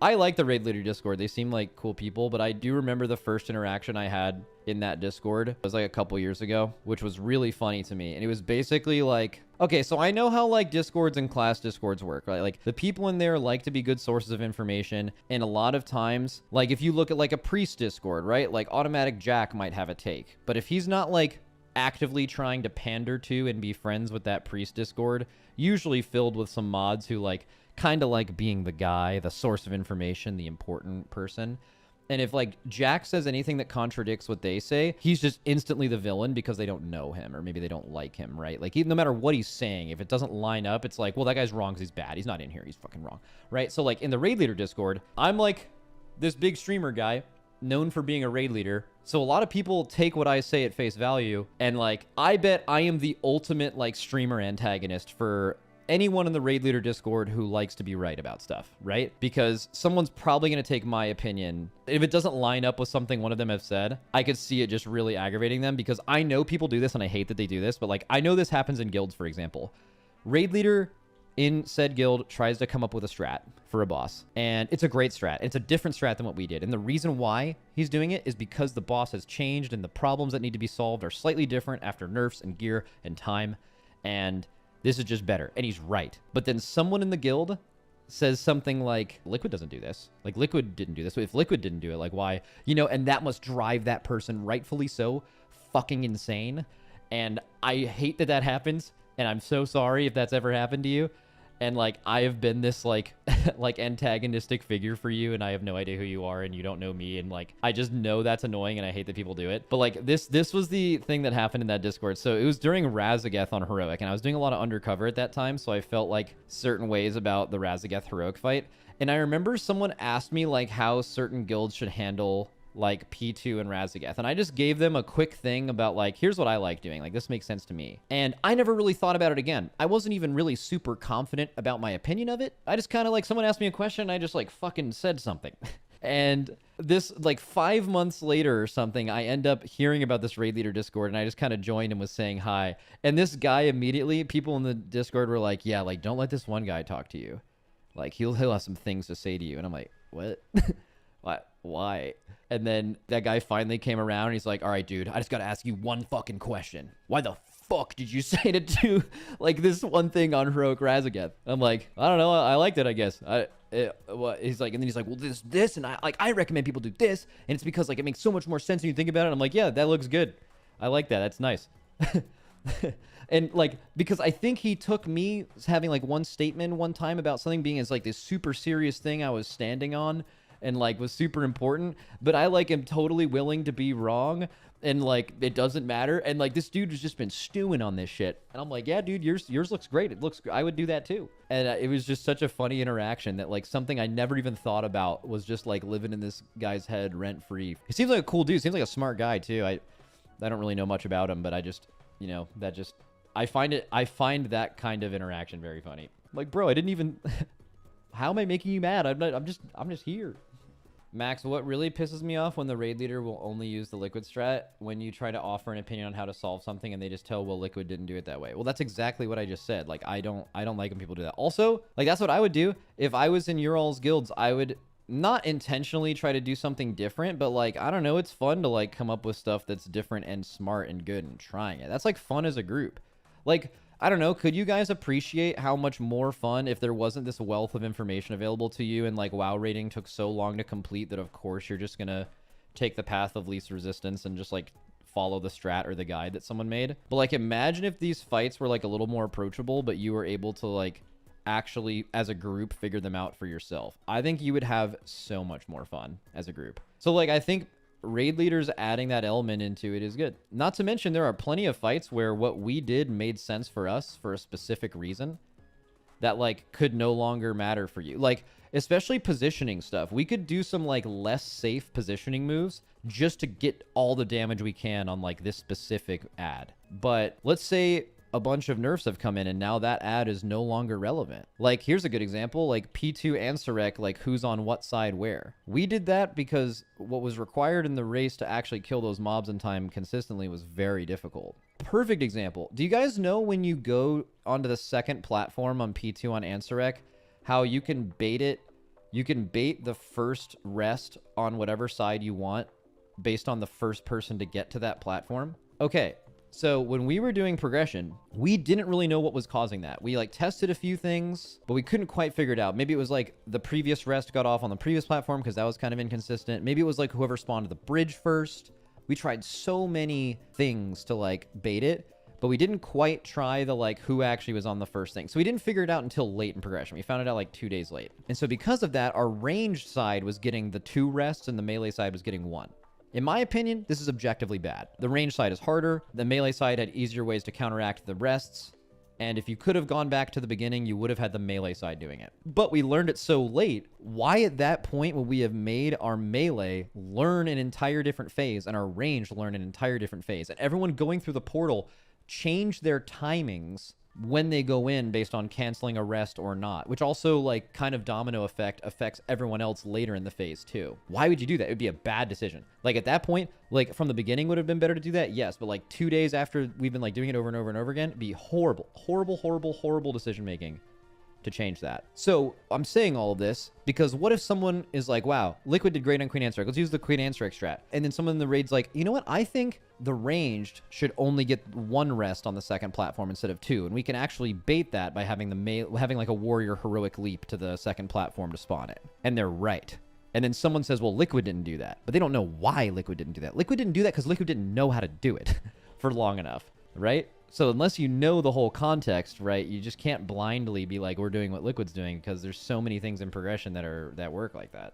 I like the raid leader Discord. They seem like cool people, but I do remember the first interaction I had in that Discord. It was like a couple years ago, which was really funny to me. And it was basically like, okay, so I know how like Discords and class Discords work, right? Like the people in there like to be good sources of information. And a lot of times, like if you look at like a priest Discord, right? Like Automatic Jack might have a take, but if he's not like actively trying to pander to and be friends with that priest Discord, usually filled with some mods who like kind of like being the guy, the source of information, the important person. And if like Jack says anything that contradicts what they say, he's just instantly the villain because they don't know him or maybe they don't like him, right? Like no matter what he's saying, if it doesn't line up, it's like, well, that guy's wrong because he's bad. He's not in here. He's fucking wrong, right? So like in the raid leader Discord, I'm like this big streamer guy known for being a raid leader. So a lot of people take what I say at face value, and like I bet I am the ultimate like streamer antagonist for anyone in the raid leader Discord who likes to be right about stuff, right? Because someone's probably going to take my opinion. If it doesn't line up with something one of them have said, I could see it just really aggravating them, because I know people do this and I hate that they do this, but like I know this happens in guilds, for example. Raid leader in said guild tries to come up with a strat for a boss, and it's a great strat. It's a different strat than what we did, and the reason why he's doing it is because the boss has changed and the problems that need to be solved are slightly different after nerfs and gear and time, and this is just better. And he's right. But then someone in the guild says something like, Liquid doesn't do this. Like Liquid didn't do this. So if Liquid didn't do it, like why? You know, and that must drive that person, rightfully so, fucking insane. And I hate that that happens, and I'm so sorry if that's ever happened to you. And like I have been this like like antagonistic figure for you, and I have no idea who you are, and you don't know me, and like I just know that's annoying, and I hate that people do it. But like this was the thing that happened in that Discord. So it was during Razageth on Heroic, and I was doing a lot of undercover at that time, so I felt like certain ways about the Razageth Heroic fight. And I remember someone asked me like how certain guilds should handle like P2 and Razageth, and I just gave them a quick thing about like, here's what I like doing, like this makes sense to me. And I never really thought about it again. I wasn't even really super confident about my opinion of it. I just kind of like, someone asked me a question and I just like fucking said something. And this like 5 months later or something, I end up hearing about this raid leader Discord, and I just kind of joined and was saying hi. And this guy immediately, people in the Discord were like, yeah, like don't let this one guy talk to you. Like he'll have some things to say to you. And I'm like, what? What? Why? And then that guy finally came around and he's like, all right, dude, I just got to ask you one fucking question. Why the fuck did you say to do like this one thing on Heroic Razageth? I'm like, I don't know. I liked it, I guess. He's like, and then he's like, well, this, and I recommend people do this. And it's because like, it makes so much more sense when you think about it. I'm like, yeah, that looks good. I like that. That's nice. And like, because I think he took me having like one statement one time about something being as like this super serious thing I was standing on, and like was super important, but I like am totally willing to be wrong, and like it doesn't matter. And like this dude has just been stewing on this shit, and I'm like, yeah, dude, yours looks great. It looks, I would do that too. And it was just such a funny interaction that like something I never even thought about was just like living in this guy's head rent free. He seems like a cool dude. Seems like a smart guy too. I don't really know much about him, but I just, you know, that just, I find that kind of interaction very funny. Like, bro, I didn't even how am I making you mad? I'm just here. Max, what really pisses me off when the raid leader will only use the Liquid strat when you try to offer an opinion on how to solve something and they just tell, well, Liquid didn't do it that way. Well, that's exactly what I just said. Like, I don't like when people do that. Also, like, that's what I would do if I was in your all's guilds. I would not intentionally try to do something different, but like, I don't know, it's fun to like come up with stuff that's different and smart and good and trying it. That's like fun as a group. Like, I don't know, could you guys appreciate how much more fun if there wasn't this wealth of information available to you, and like WoW rating took so long to complete that of course you're just gonna take the path of least resistance and just like follow the strat or the guide that someone made. But like, imagine if these fights were like a little more approachable, but you were able to like actually as a group figure them out for yourself. I think you would have so much more fun as a group. So like, I think raid leaders adding that element into it is good. Not to mention there are plenty of fights where what we did made sense for us for a specific reason that like could no longer matter for you. Like, especially positioning stuff. We could do some like less safe positioning moves just to get all the damage we can on like this specific ad. But let's say a bunch of nerfs have come in and now that ad is no longer relevant. Like, here's a good example, like P2 and Surek, like who's on what side where. We did that because what was required in the race to actually kill those mobs in time consistently was very difficult. Perfect example. Do you guys know when you go onto the second platform on P2 on Ansurek, how you can bait it you can bait the first rest on whatever side you want based on the first person to get to that platform. Okay, so when we were doing progression, we didn't really know what was causing that. We like tested a few things, but we couldn't quite figure it out. Maybe it was like the previous rest got off on the previous platform because that was kind of inconsistent. Maybe it was like whoever spawned at the bridge first. We tried so many things to like bait it, but we didn't quite try the like who actually was on the first thing. So we didn't figure it out until late in progression. We found it out like 2 days late. And so because of that, our ranged side was getting the 2 rests and the melee side was getting 1. In my opinion, this is objectively bad. The range side is harder. The melee side had easier ways to counteract the rests. And if you could have gone back to the beginning, you would have had the melee side doing it. But we learned it so late. Why at that point would we have made our melee learn an entire different phase and our range learn an entire different phase? And everyone going through the portal change their timings when they go in based on canceling a rest or not, which also like kind of domino effect affects everyone else later in the phase too. Why would you do that? It would be a bad decision. Like at that point, like from the beginning would have been better to do that. Yes. But like 2 days after we've been like doing it over and over and over again, it'd be horrible, horrible, horrible, horrible decision-making to change that. So I'm saying all of this because what if someone is like, wow, Liquid did great on Queen Anne Strike. Let's use the Queen Anne Strike strat. And then someone in the raid's like, you know what? I think the ranged should only get 1 rest on the second platform instead of 2. And we can actually bait that by having having like a warrior heroic leap to the second platform to spawn it. And they're right. And then someone says, well, Liquid didn't do that. But they don't know why Liquid didn't do that. Liquid didn't do that because Liquid didn't know how to do it for long enough, right? So unless you know the whole context, right, you just can't blindly be like, we're doing what Liquid's doing because there's so many things in progression that work like that.